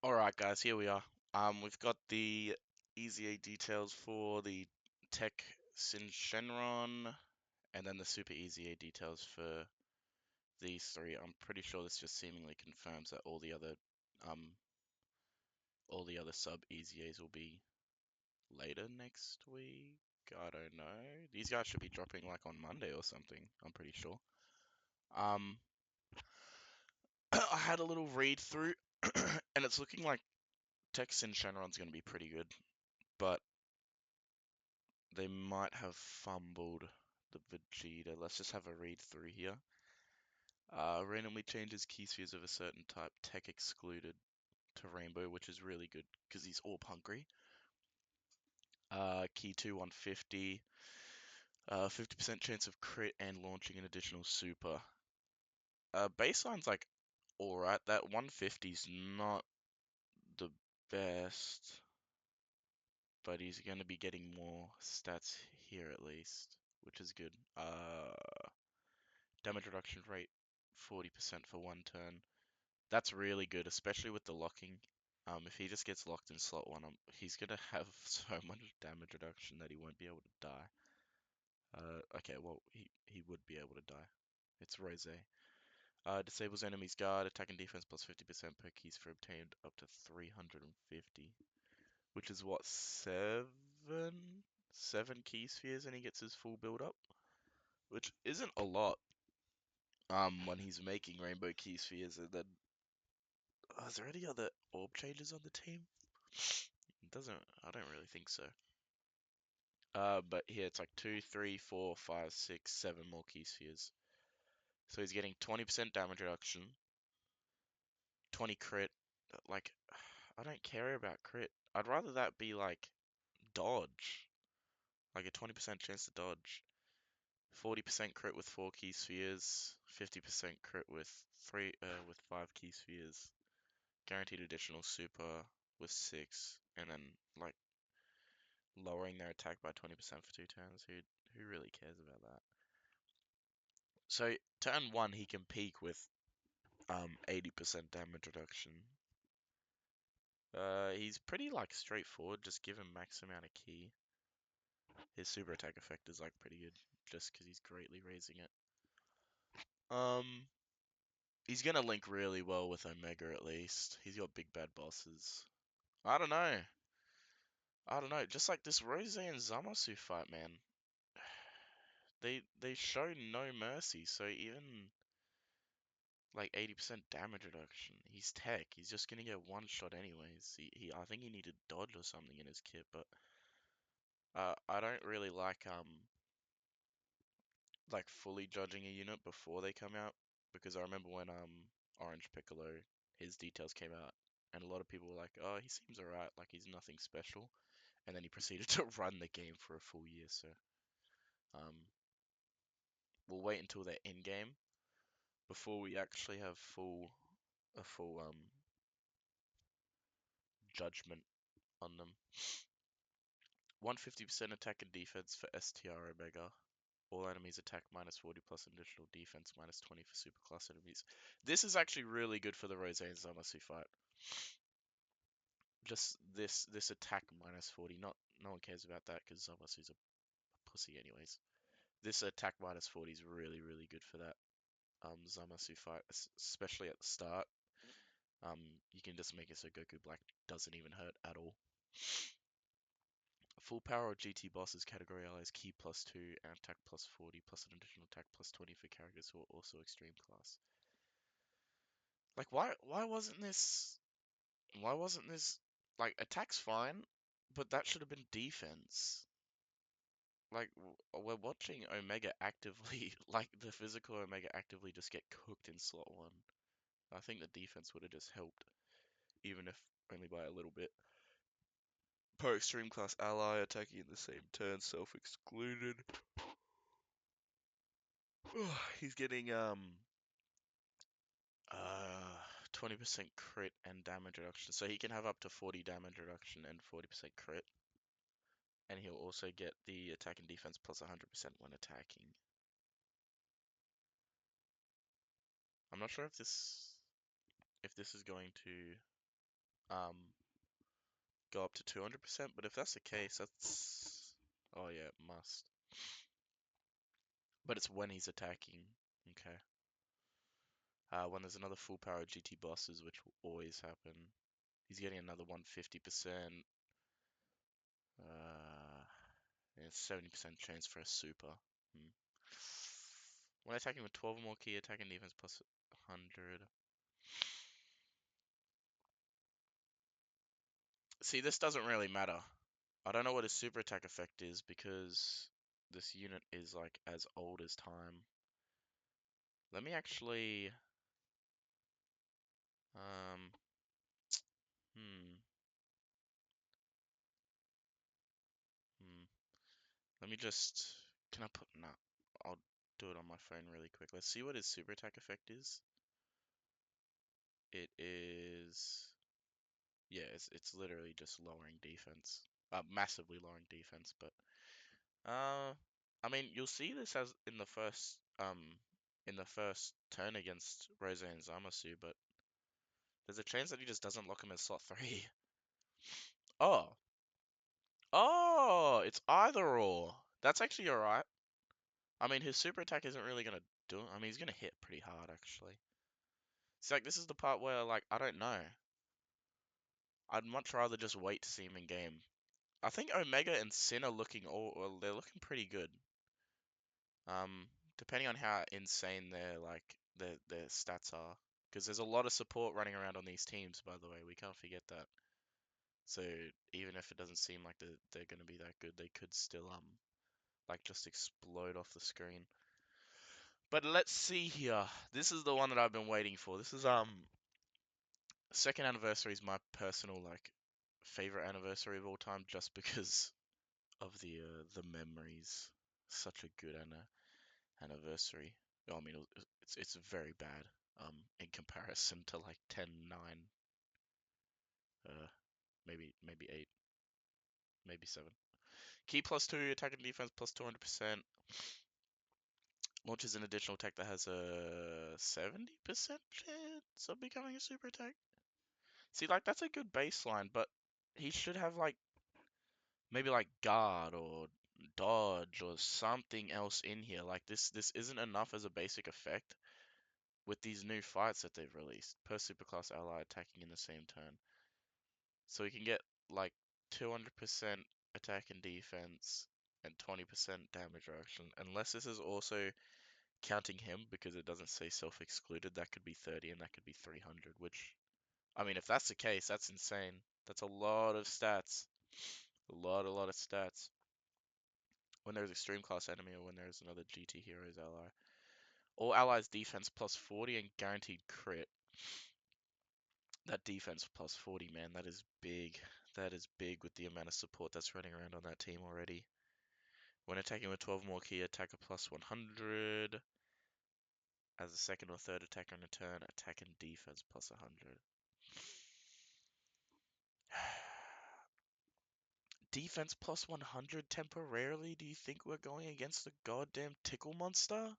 Alright guys, here we are. We've got the EZA details for the Tech Shenron, and then the Super EZA details for these three. I'm pretty sure this just seemingly confirms that um all the other sub EZAs will be later next week. I don't know. These guys should be dropping like on Monday or something, I'm pretty sure. Um I had a little read through and it's looking like Tech Shenron's gonna be pretty good, but they might have fumbled the Vegeta. Let's just have a read through here. Randomly changes key spheres of a certain type, tech excluded to Rainbow, which is really good because he's AWP hungry. Key 2 150, 50% chance of crit and launching an additional super. Baseline's like alright. That 150's not the best, but he's going to be getting more stats here at least, which is good. Damage reduction rate 40% for one turn. That's really good, especially with the locking. If he just gets locked in slot one, he's gonna have so much damage reduction that he won't be able to die. Okay, well, he would be able to die. It's Rose. Disables enemy's guard, attack and defense plus 50% per keys for obtained up to 350. Which is what, seven? Seven key spheres and he gets his full build up? Which isn't a lot. When he's making rainbow key spheres, and then is there any other orb changes on the team? It doesn't. I don't really think so. But here it's like 2, 3, 4, 5, 6, 7 more key spheres. So he's getting 20% damage reduction, 20 crit. Like, I don't care about crit. I'd rather that be like dodge, like a 20% chance to dodge. 40% crit with 4 key spheres, 50% crit with 5 key spheres. Guaranteed additional super with 6, and then like lowering their attack by 20% for 2 turns. Who really cares about that? So turn 1 he can peak with 80% damage reduction. He's pretty like straightforward, just give him max amount of key. His super attack effect is like pretty good, just because he's greatly raising it. Um, he's gonna link really well with Omega at least. He's got big bad bosses. I don't know. I don't know. Just like this Rose and Zamasu fight, man. They show no mercy. So even like 80% damage reduction, he's tech. He's just gonna get one shot anyways. I think he needed dodge or something in his kit, but I don't really like fully judging a unit before they come out, because I remember when Orange Piccolo, his details came out, and a lot of people were like, oh, he seems alright, like he's nothing special, and then he proceeded to run the game for a full year. So um we'll wait until they're in game before we actually have a full judgment on them. 150% attack and defense for STR Omega. All enemies attack minus 40 plus additional defense minus 20 for superclass enemies. This is actually really good for the Rose and Zamasu fight. Just this attack minus 40. No one cares about that because Zamasu's a pussy anyways. This attack minus 40 is really good for that Zamasu fight, especially at the start. You can just make it so Goku Black doesn't even hurt at all. Full power GT bosses category allies key plus 2 and attack plus 40 plus an additional attack plus 20 for characters who are also extreme class. Like why wasn't this like attack's fine, but that should have been defense. Like we're watching Omega actively like the physical Omega actively just get cooked in slot 1. I think the defense would have just helped, even if only by a little bit. Per extreme class ally attacking in the same turn, self-excluded. He's getting 20% crit and damage reduction. So he can have up to 40 damage reduction and 40% crit. And he'll also get the attack and defense plus 100% when attacking. I'm not sure if this is going to go up to 200%, but if that's the case, that's... Oh yeah, it must. But it's when he's attacking. Okay. When there's another full power GT bosses, which will always happen. He's getting another 150%. Yeah, 70% chance for a super. Hmm. When attacking with 12 or more key attack and defense plus 100. See, this doesn't really matter. I don't know what his super attack effect is because this unit is like as old as time. Let me actually um hmm hmm. Let me just can I put no, I'll do it on my phone really quick. Let's see what his super attack effect is. It is yeah, it's literally just lowering defense. Massively lowering defense, but uh I mean you'll see this as in the first turn against Rose and Zamasu, but there's a chance that he just doesn't lock him in slot 3. Oh. Oh, it's either or. That's actually alright. I mean, his super attack isn't really gonna do it. I mean, he's gonna hit pretty hard, actually. It's like, this is the part where, like, I don't know. I'd much rather just wait to see him in game. I think Omega and Sin are looking well, they're looking pretty good. Um, Depending on how insane their stats are. Because there's a lot of support running around on these teams, by the way. We can't forget that. So even if it doesn't seem like they're gonna be that good, they could still like just explode off the screen. But let's see here. This is the one that I've been waiting for. This is second anniversary is my personal like favorite anniversary of all time, just because of the memories. Such a good anniversary. Oh, I mean, it's very bad in comparison to like 10, 9, maybe 8, maybe 7. Key plus 2, attack and defense plus 200%. Launches an additional attack that has a 70% chance of becoming a super attack. See, like, that's a good baseline, but he should have, like, maybe, like, guard or dodge or something else in here. Like, this isn't enough as a basic effect with these new fights that they've released. Per superclass ally attacking in the same turn. So he can get, like, 200% attack and defense and 20% damage reduction. Unless this is also counting him, because it doesn't say self-excluded, that could be 30 and that could be 300, which, I mean, if that's the case, that's insane. That's a lot of stats. A lot of stats. When there's extreme class enemy or when there's another GT hero's ally. All allies defense plus 40 and guaranteed crit. That defense plus 40, man, that is big. That is big with the amount of support that's running around on that team already. When attacking with 12 more key, attacker plus 100. As a second or third attacker on a turn, attack and defense plus 100. Defense plus 100 temporarily? Do you think we're going against the goddamn tickle monster?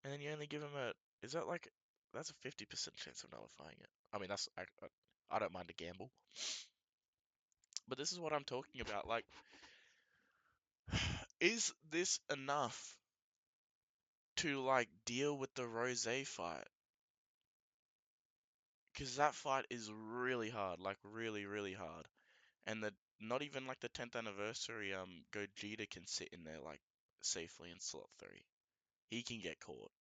And then you only give him a... Is that like... That's a 50% chance of nullifying it. I mean, I don't mind a gamble. But this is what I'm talking about. Like, is this enough to, like, deal with the Rose fight? Because that fight is really hard. Like, really, really hard. And not even like the 10th anniversary Gogeta can sit in there like safely in slot 3. He can get caught.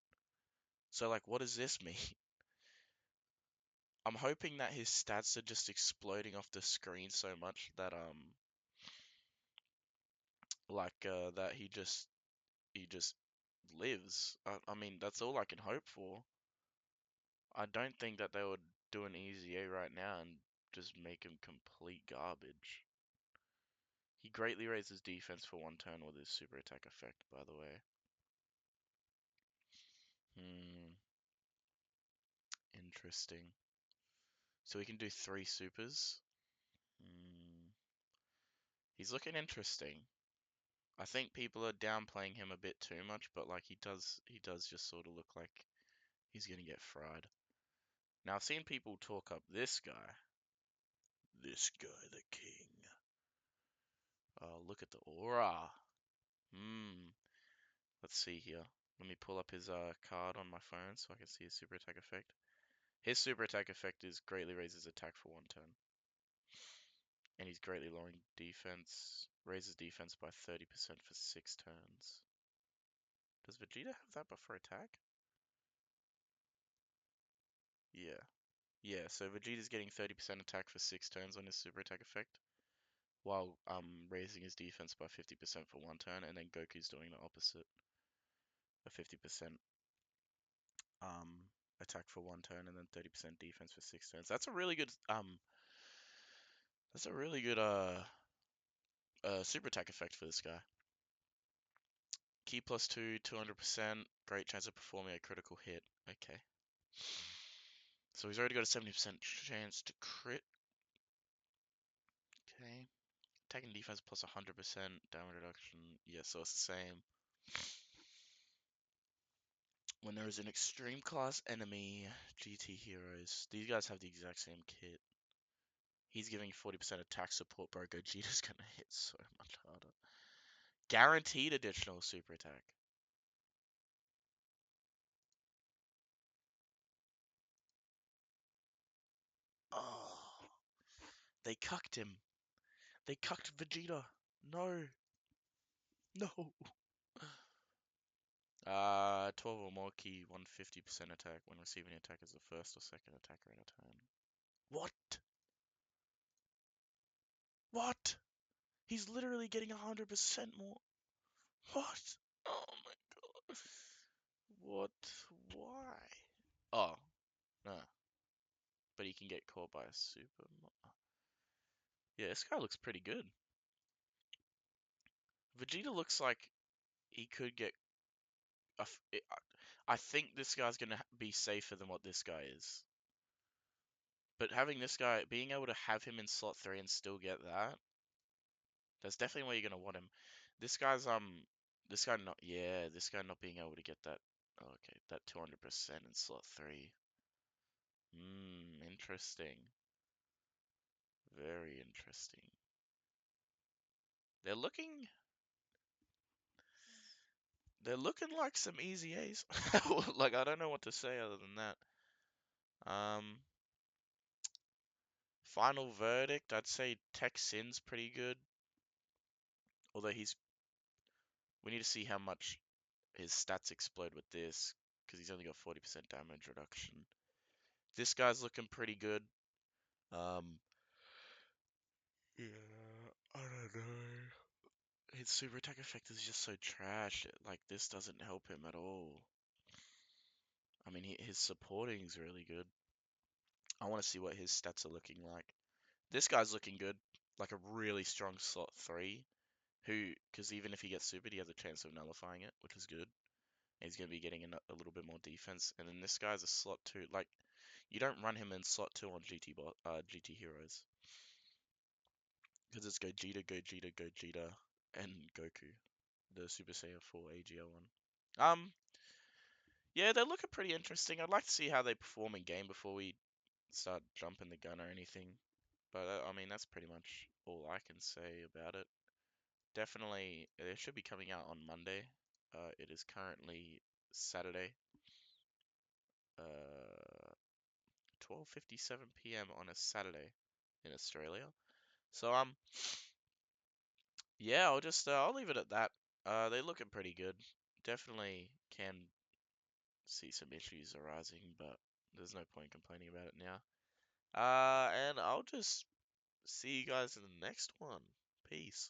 So like what does this mean? I'm hoping that his stats are just exploding off the screen so much that that he just lives. I mean that's all I can hope for. I don't think that they would do an easy A right now and just make him complete garbage. He greatly raises defense for one turn with his super attack effect, by the way. Hmm. Interesting. So we can do 3 supers. Mm, he's looking interesting. I think people are downplaying him a bit too much, but like he does just sort of look like he's gonna get fried. Now I've seen people talk up this guy. This guy, the king. Oh, look at the aura. Hmm. Let's see here. Let me pull up his card on my phone so I can see his super attack effect. His super attack effect is greatly raises attack for 1 turn. And he's greatly lowering defense. Raises defense by 30% for 6 turns. Does Vegeta have that before attack? Yeah. Yeah, so Vegeta's getting 30% attack for 6 turns on his super attack effect, while raising his defense by 50% for 1 turn, and then Goku's doing the opposite, a 50% attack for 1 turn and then 30% defense for 6 turns. That's a really good super attack effect for this guy. Key plus 2, 200%, great chance of performing a critical hit. Okay. So he's already got a 70% chance to crit. Okay. Attack and defense plus 100%, damage reduction. Yeah, so it's the same. When there is an extreme class enemy, GT heroes. These guys have the exact same kit. He's giving 40% attack support, bro. Gogeta's gonna hit so much harder. Guaranteed additional super attack. Oh, they cucked him. They cucked Vegeta. No, no. 12 or more key, 150% attack when receiving the attack as the first or second attacker in a turn. What? What? He's literally getting 100% more. What? Oh my god. What? Why? Oh, no. But he can get caught by a super. Yeah, this guy looks pretty good. Vegeta looks like he could get. I think this guy's gonna be safer than what this guy is. But having this guy, being able to have him in slot 3 and still get that, that's definitely where you're gonna want him. This guy's this guy not, yeah, this guy not being able to get that. Oh, okay, that 200% in slot 3. Interesting. Very interesting. They're looking they're looking like some easy A's. Like, I don't know what to say other than that. Um, Final verdict, I'd say Tech Sin's pretty good. Although we need to see how much his stats explode with this, because he's only got 40% damage reduction. This guy's looking pretty good. Um, yeah, I don't know. His super attack effect is just so trash. Like, this doesn't help him at all. I mean, his supporting's really good. I want to see what his stats are looking like. This guy's looking good, like a really strong slot 3, because even if he gets supered, he has a chance of nullifying it, which is good. And he's going to be getting a little bit more defense. And then this guy's a slot 2. Like, you don't run him in slot 2 on GT Heroes. Because it's Gogeta, Gogeta, Gogeta, and Goku. The Super Saiyan 4 AGL one. Yeah, they're looking pretty interesting. I'd like to see how they perform in game before we start jumping the gun or anything. But I mean, that's pretty much all I can say about it. Definitely, it should be coming out on Monday. It is currently Saturday, 12:57 p.m. on a Saturday in Australia. So yeah, I'll leave it at that. They're looking pretty good. Definitely can see some issues arising, but there's no point complaining about it now. And I'll just see you guys in the next one. Peace.